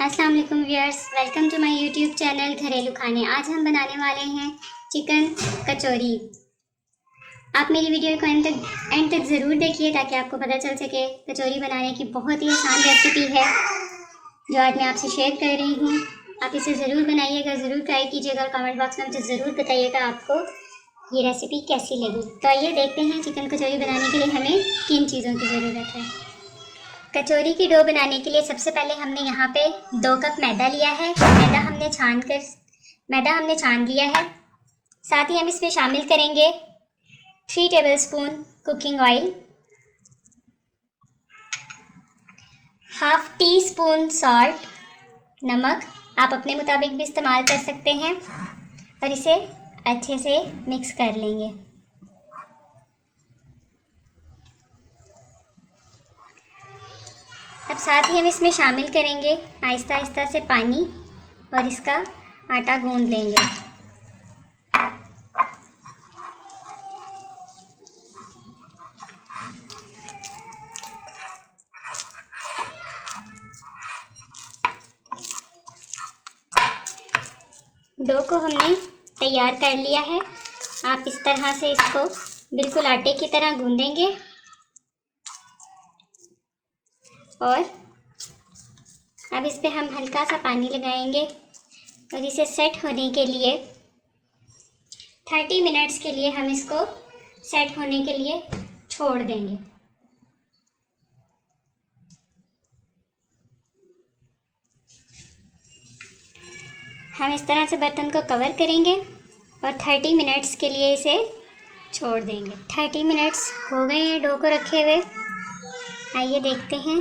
अस्सलाम वालेकुम viewers, welcome to my YouTube channel घरेलू खाने। आज हम बनाने वाले हैं चिकन कचौरी। आप मेरी वीडियो को एंड तक ज़रूर देखिए ताकि आपको पता चल सके। कचौरी बनाने की बहुत ही आसान रेसिपी है जो आज मैं आपसे शेयर कर रही हूँ। आप इसे ज़रूर बनाइएगा, ज़रूर ट्राई कीजिएगा और कमेंट बॉक्स में मुझे ज़रूर बताइएगा आपको ये रेसिपी कैसी लगी। तो आइए देखते हैं चिकन कचौरी बनाने के लिए हमें किन चीज़ों की ज़रूरत है। कचौरी की डो बनाने के लिए सबसे पहले हमने यहाँ पे 2 कप मैदा लिया है। मैदा हमने छान लिया है। साथ ही हम इसमें शामिल करेंगे 3 tablespoon cooking oil, half tea spoon salt, नमक आप अपने मुताबिक भी इस्तेमाल कर सकते हैं, और इसे अच्छे से मिक्स कर लेंगे। अब साथ ही हम इसमें शामिल करेंगे आहिस्ता आहिस्ता से पानी और इसका आटा गूंद लेंगे। डो को हमने तैयार कर लिया है। आप इस तरह से इसको बिल्कुल आटे की तरह गूंदेंगे और अब इस पे हम हल्का सा पानी लगाएंगे और इसे सेट होने के लिए 30 मिनट्स के लिए हम इसको सेट होने के लिए छोड़ देंगे। हम इस तरह से बर्तन को कवर करेंगे और 30 मिनट्स के लिए इसे छोड़ देंगे। 30 मिनट्स हो गए हैं डो को रखे हुए। आइए देखते हैं।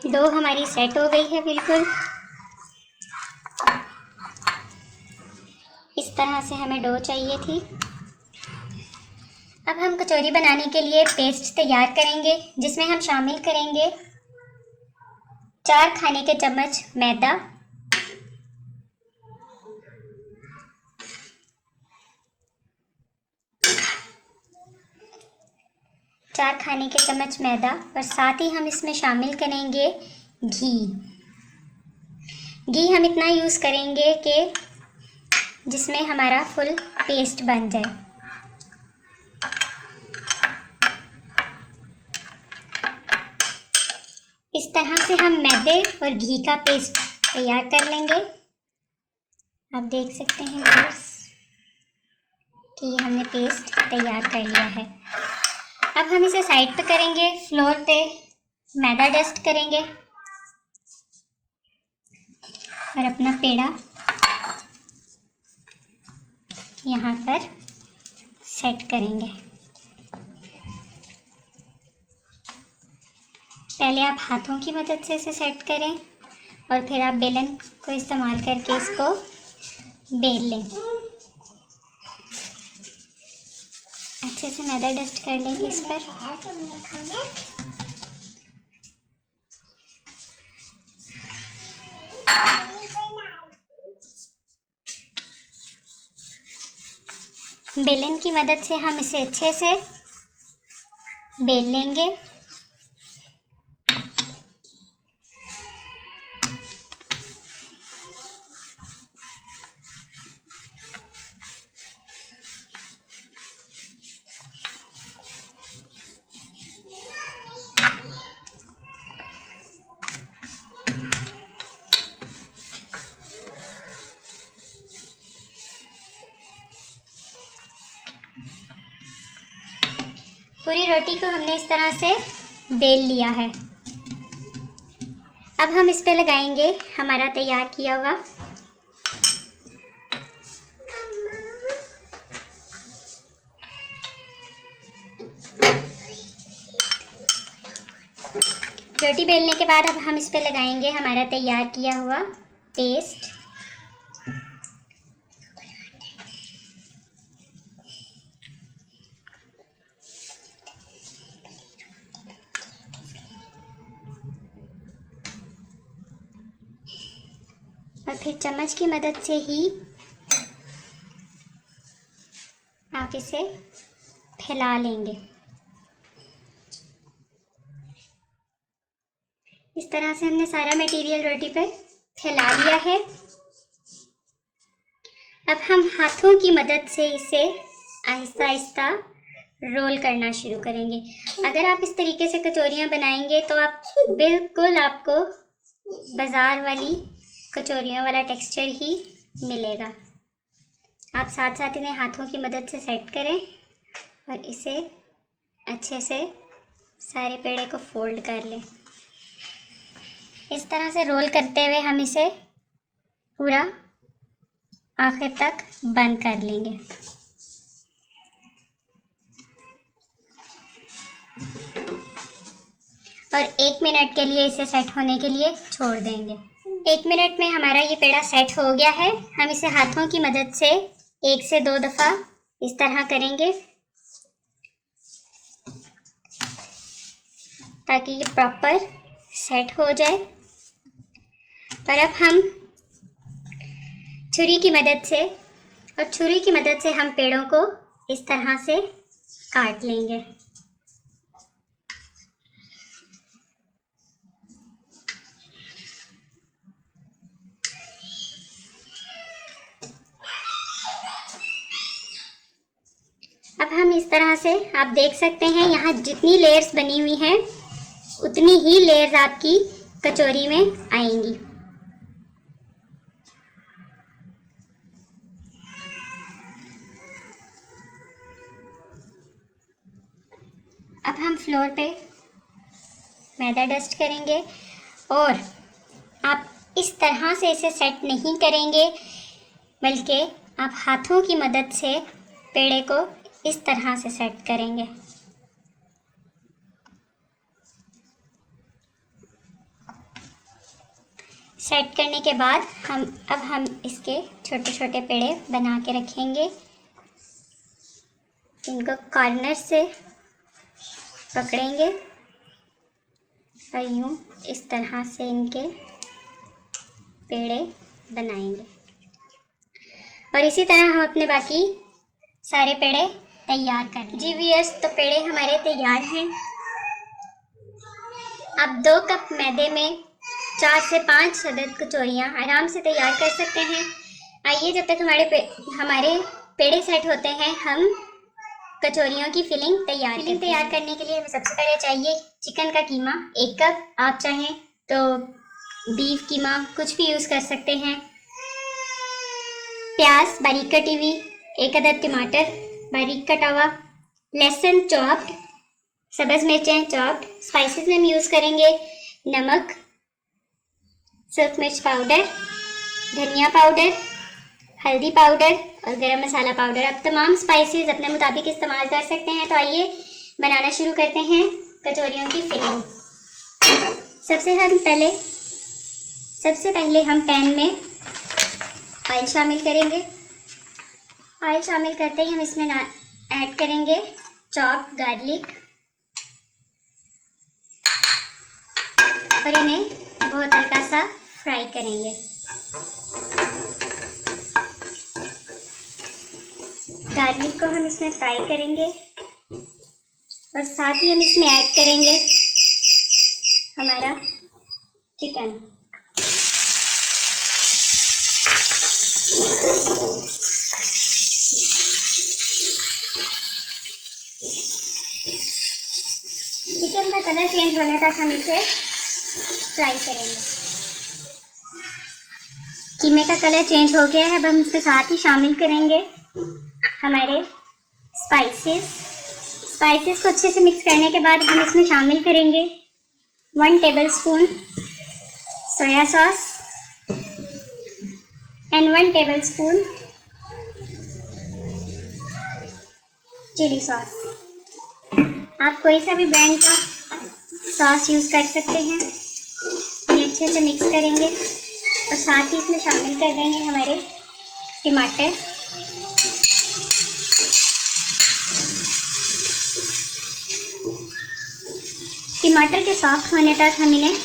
डो हमारी सेट हो गई है बिल्कुल। इस तरह से हमें डो चाहिए थी। अब हम कचौरी बनाने के लिए पेस्ट तैयार करेंगे, जिसमें हम शामिल करेंगे 4 खाने के चम्मच मैदा, 4 खाने के चम्मच मैदा, और साथ ही हम इसमें शामिल करेंगे घी। घी हम इतना यूज़ करेंगे कि जिसमें हमारा फुल पेस्ट बन जाए। इस तरह से हम मैदे और घी का पेस्ट तैयार कर लेंगे। आप देख सकते हैं फ्रेंड्स कि ये हमने पेस्ट तैयार कर लिया है। अब हम इसे साइड पे करेंगे। फ्लोर पे मैदा डस्ट करेंगे और अपना पेड़ा यहाँ पर सेट करेंगे। पहले आप हाथों की मदद से इसे सेट करें और फिर आप बेलन को इस्तेमाल करके इसको बेल लें। अच्छे से मैदा डस्ट कर लेंगे इस पर। बेलन की मदद से हम इसे अच्छे से बेल लेंगे। पूरी रोटी को हमने इस तरह से बेल लिया है। अब हम इस पे लगाएंगे हमारा तैयार किया हुआ रोटी बेलने के बाद अब हम इस पे लगाएंगे हमारा तैयार किया हुआ पेस्ट। और फिर चम्मच की मदद से ही आप इसे फैला लेंगे। इस तरह से हमने सारा मटेरियल रोटी पर फैला लिया है। अब हम हाथों की मदद से इसे आहिस्ता आहिस्ता रोल करना शुरू करेंगे। अगर आप इस तरीके से कचौरियाँ बनाएंगे तो बिल्कुल आपको बाज़ार वाली कचौरियों वाला टेक्सचर ही मिलेगा। आप साथ साथ इन्हें हाथों की मदद से सेट करें और इसे अच्छे से सारे पेड़े को फोल्ड कर लें। इस तरह से रोल करते हुए हम इसे पूरा आखिर तक बंद कर लेंगे। और 1 मिनट के लिए इसे सेट होने के लिए छोड़ देंगे। 1 मिनट में हमारा ये पेड़ा सेट हो गया है। हम इसे हाथों की मदद से 1 से 2 दफ़ा इस तरह करेंगे ताकि ये प्रॉपर सेट हो जाए। और अब हम छुरी की मदद से हम पेड़ों को इस तरह से काट लेंगे। अब हम इस तरह से, आप देख सकते हैं यहाँ जितनी लेयर्स बनी हुई हैं उतनी ही लेयर्स आपकी कचौरी में आएंगी। अब हम फ्लोर पे मैदा डस्ट करेंगे और आप इस तरह से इसे सेट नहीं करेंगे, बल्कि आप हाथों की मदद से पेड़े को इस तरह से सेट करेंगे। सेट करने के बाद हम इसके छोटे छोटे पेड़े बना के रखेंगे। इनको कॉर्नर से पकड़ेंगे और यूँ इस तरह से इनके पेड़े बनाएंगे। और इसी तरह हम अपने बाकी सारे पेड़े तैयार कर लेंगे। जी व्यूअर्स, तो पेड़े हमारे तैयार हैं। आप 2 कप मैदे में 4 से 5 अदद कचौरियाँ आराम से तैयार कर सकते हैं। आइए, जब तक हमारे पेड़े सेट होते हैं, हम कचौरियों की फिलिंग तैयार करने के लिए हमें सबसे पहले चाहिए चिकन का कीमा 1 कप। आप चाहें तो बीफ कीमा कुछ भी यूज़ कर सकते हैं। प्याज बारीक कटी हुई, 1 अदद टमाटर बारीक कटा हुआ, लहसुन चॉप्ड, सब्ज़ मिर्चें चॉप्ड। स्पाइसेस में हम यूज़ करेंगे नमक, सूखी मिर्च पाउडर, धनिया पाउडर, हल्दी पाउडर और गरम मसाला पाउडर। आप तमाम स्पाइसेस अपने मुताबिक इस्तेमाल कर सकते हैं। तो आइए बनाना शुरू करते हैं कचौरियों की फिलिंग। सबसे पहले हम पैन में ऑयल शामिल करेंगे। ऑयल शामिल करते ही हम इसमें ऐड करेंगे चॉप्ड गार्लिक और इन्हें बहुत हल्का सा फ्राई करेंगे। गार्लिक को हम इसमें फ्राई करेंगे और साथ ही हम इसमें ऐड करेंगे हमारा चिकन। चिकन का कलर चेंज होने तक हम इसे फ्राई करेंगे। कीमे का कलर चेंज हो गया है। अब हम इसके साथ ही शामिल करेंगे हमारे स्पाइसेस को अच्छे से मिक्स करने के बाद हम इसमें शामिल करेंगे 1 tablespoon soya sauce and 1 tablespoon chilli sauce. आप कोई सा भी ब्रांड का सॉस यूज़ कर सकते हैं। ये अच्छे से मिक्स करेंगे और साथ ही इसमें शामिल कर देंगे हमारे टमाटर। टमाटर के सॉफ्ट होने तक हम इन्हें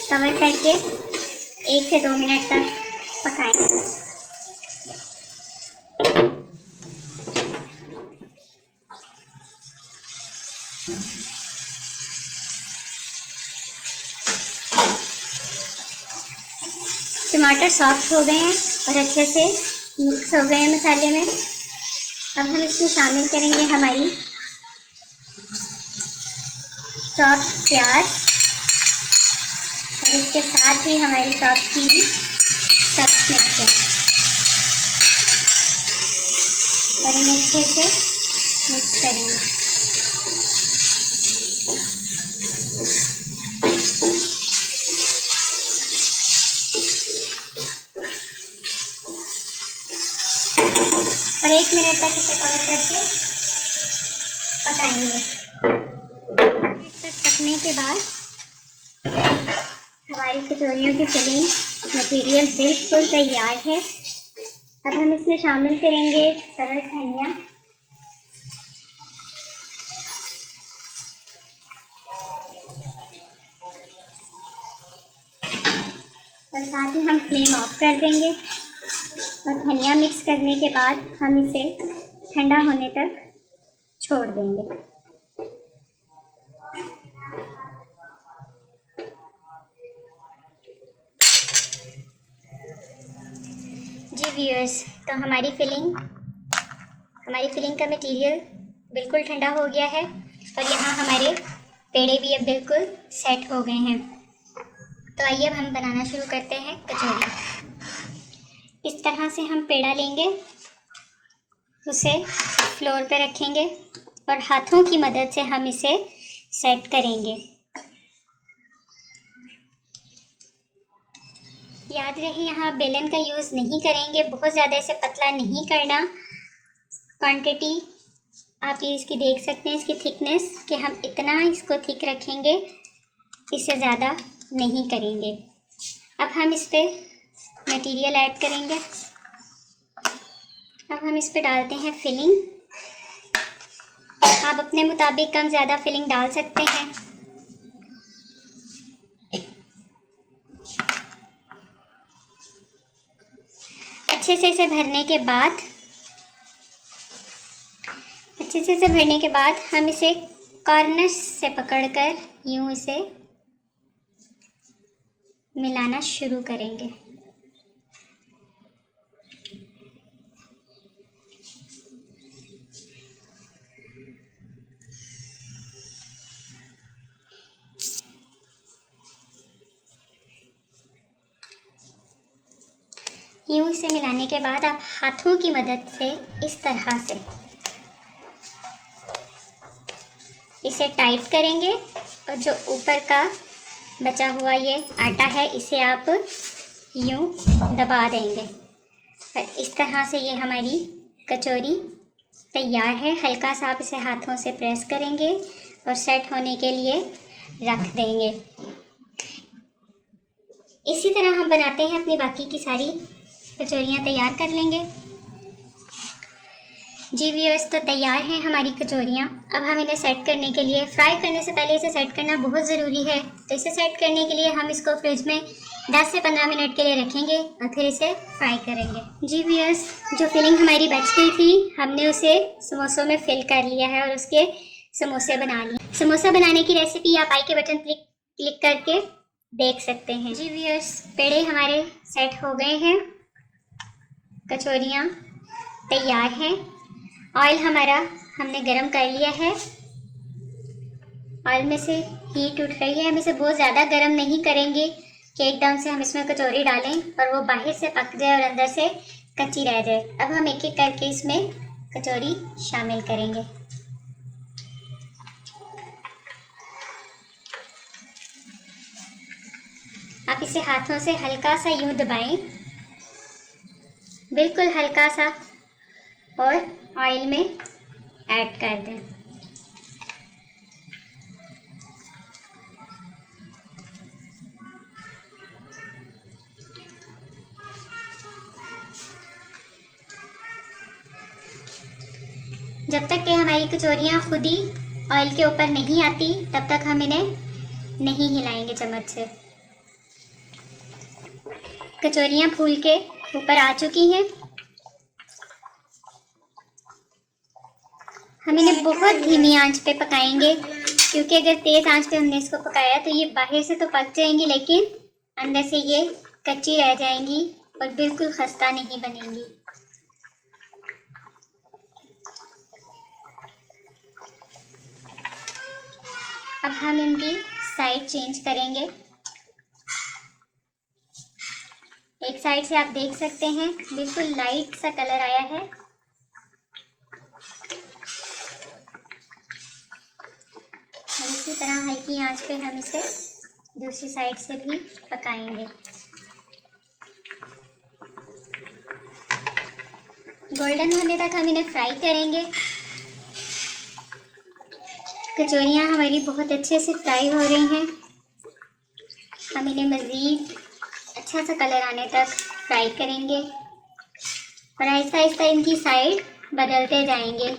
कवर करके 1 से 2 मिनट तक पकाएंगे। टमाटर सॉफ्ट हो गए हैं और अच्छे से मिक्स हो गए हैं मसाले में। अब हम इसमें शामिल करेंगे हमारी सॉफ्ट प्याज और इसके साथ ही हमारी सॉफ्ट की हुई सब्ज मिर्चें और इन्हें अच्छे से मिक्स करेंगे। और 1 मिनट तक इसे कवर करके पकाएंगे। तक पकने के बाद हमारी कचौरियों की फिलिंग मटेरियल बिल्कुल तैयार है। अब हम इसमें शामिल करेंगे सरल धनिया और साथ ही हम फ्लेम ऑफ कर देंगे और धनिया मिक्स करने के बाद हम इसे ठंडा होने तक छोड़ देंगे। जी व्यूअर्स, तो हमारी फिलिंग का मटेरियल बिल्कुल ठंडा हो गया है और यहाँ हमारे पेड़े भी अब बिल्कुल सेट हो गए हैं। तो आइए अब हम बनाना शुरू करते हैं कचौरी। इस तरह से हम पेड़ा लेंगे, उसे फ्लोर पे रखेंगे और हाथों की मदद से हम इसे सेट करेंगे। याद रहे यहाँ बेलन का यूज़ नहीं करेंगे, बहुत ज़्यादा इसे पतला नहीं करना। क्वांटिटी आप ये इसकी देख सकते हैं, इसकी थिकनेस कि हम इतना इसको थिक रखेंगे, इससे ज़्यादा नहीं करेंगे। अब हम इस पे मटेरियल ऐड करेंगे। अब हम इस पे डालते हैं फिलिंग। आप अपने मुताबिक कम ज़्यादा फिलिंग डाल सकते हैं। अच्छे से इसे भरने के बाद हम इसे कॉर्नर से पकड़कर यूं इसे मिलाना शुरू करेंगे। यूं इसे मिलाने के बाद आप हाथों की मदद से इस तरह से इसे टाइट करेंगे और जो ऊपर का बचा हुआ ये आटा है इसे आप यूं दबा देंगे और इस तरह से ये हमारी कचौरी तैयार है। हल्का सा आप इसे हाथों से प्रेस करेंगे और सेट होने के लिए रख देंगे। इसी तरह हम बनाते हैं, अपनी बाकी की सारी कचौरियाँ तैयार कर लेंगे। जी व्यूअर्स, तो तैयार हैं हमारी कचौरियाँ। अब हम इन्हें सेट करने के लिए, फ्राई करने से पहले इसे सेट करना बहुत ज़रूरी है। तो इसे सेट करने के लिए हम इसको फ्रिज में 10 से 15 मिनट के लिए रखेंगे और फिर इसे फ्राई करेंगे। जी व्यूअर्स, जो फिलिंग हमारी बच गई थी हमने उसे समोसों में फिल कर लिया है और उसके समोसे बना लिए। समोसा बनाने की रेसिपी आप आई के बटन क्लिक करके देख सकते हैं। जी व्यूअर्स, पेड़े हमारे सेट हो गए हैं, कचौरियाँ तैयार हैं। ऑयल हमारा हमने गरम कर लिया है, ऑयल में से हीट उठ रही है। हम इसे बहुत ज़्यादा गरम नहीं करेंगे कि एकदम से हम इसमें कचौरी डालें और वो बाहर से पक जाए और अंदर से कच्ची रह जाए। अब हम एक एक करके इसमें कचौरी शामिल करेंगे। आप इसे हाथों से हल्का सा यूं दबाएं, बिल्कुल हल्का सा, और ऑयल में ऐड कर दें। जब तक कि हमारी कचौरियाँ खुद ही ऑयल के ऊपर नहीं आती तब तक हम इन्हें नहीं हिलाएंगे चम्मच से। कचौरियाँ फूल के ऊपर आ चुकी हैं। हम इन्हें बहुत धीमी आंच पे पकाएंगे, क्योंकि अगर तेज़ आंच पे हमने इसको पकाया तो ये बाहर से तो पक जाएंगी लेकिन अंदर से ये कच्ची रह जाएंगी और बिल्कुल खस्ता नहीं बनेंगी। अब हम इनकी साइड चेंज करेंगे। एक साइड से आप देख सकते हैं बिल्कुल लाइट सा कलर आया है। और इसी तरह हल्की आंच पे हम इसे दूसरी साइड से भी पकाएंगे। गोल्डन होने तक हम इन्हें फ्राई करेंगे। कचौरियाँ हमारी बहुत अच्छे से फ्राई हो रही हैं। हम इन्हें मज़ीद अच्छा सा कलर आने तक फ्राई करेंगे और आहिस्ता आहिस्ता इनकी साइड बदलते जाएंगे।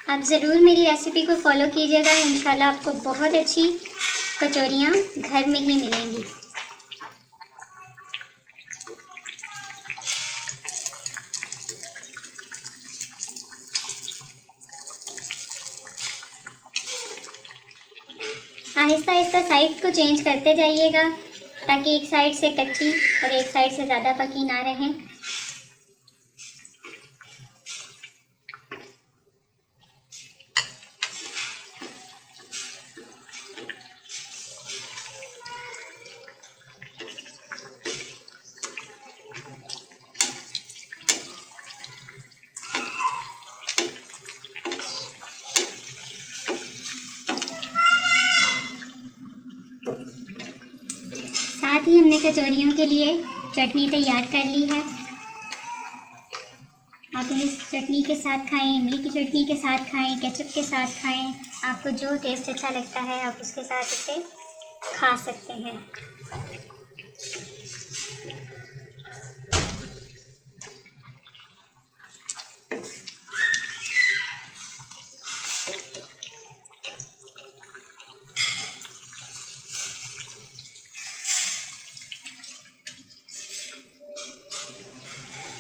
आप ज़रूर मेरी रेसिपी को फॉलो कीजिएगा। इंशाल्लाह आपको बहुत अच्छी कचौरियाँ घर में ही मिलेंगी। आहिस्ता आहिस्ता साइड को चेंज करते जाइएगा ताकि एक साइड से कच्ची और एक साइड से ज़्यादा पकी ना रहें। साथ ही हमने कचौरियों के लिए चटनी तैयार कर ली है। आप इस चटनी के साथ खाएं, इमली की चटनी के साथ खाएं, केचप के साथ खाएं। आपको जो टेस्ट अच्छा लगता है आप उसके साथ इसे खा सकते हैं।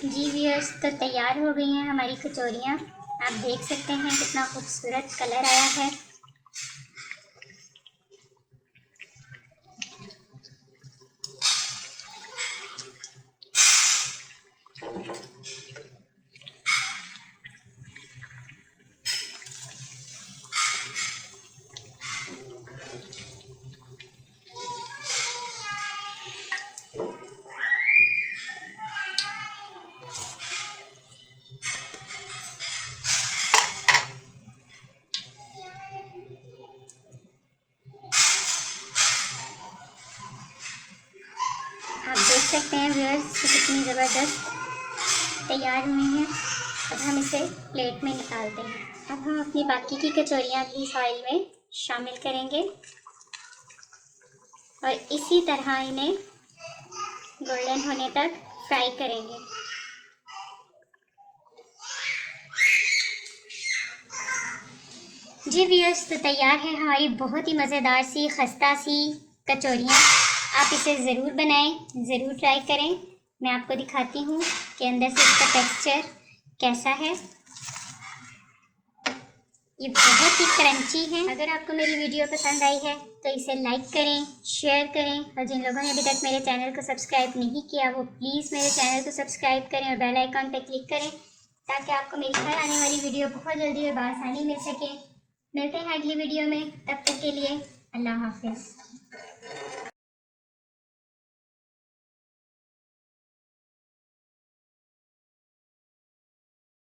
जी व्यूअर्स, तो तैयार हो गई हैं हमारी कचौरियाँ। आप देख सकते हैं कितना खूबसूरत कलर आया है। आप देख सकते हैं व्यूअर्स कितनी ज़बरदस्त तैयार हुई हैं। अब हम इसे प्लेट में निकालते हैं। अब हम अपनी बाकी की कचौरियाँ भी इस ऑयल में शामिल करेंगे और इसी तरह इन्हें गोल्डन होने तक फ्राई करेंगे। जी व्यूअर्स, तो तैयार है हमारी बहुत ही मज़ेदार सी खस्ता सी कचौरियाँ। आप इसे ज़रूर बनाएं, ज़रूर ट्राई करें। मैं आपको दिखाती हूँ कि अंदर से इसका टेक्सचर कैसा है। ये बहुत ही क्रंची है। अगर आपको मेरी वीडियो पसंद आई है तो इसे लाइक करें, शेयर करें और जिन लोगों ने अभी तक मेरे चैनल को सब्सक्राइब नहीं किया वो प्लीज़ मेरे चैनल को सब्सक्राइब करें और बेल आइकॉन पर क्लिक करें ताकि आपको मेरी हर आने वाली वीडियो बहुत जल्दी और बआसानी मिल सके। मिलते हैं अगली वीडियो में, तब तक के लिए अल्लाह हाफिज़।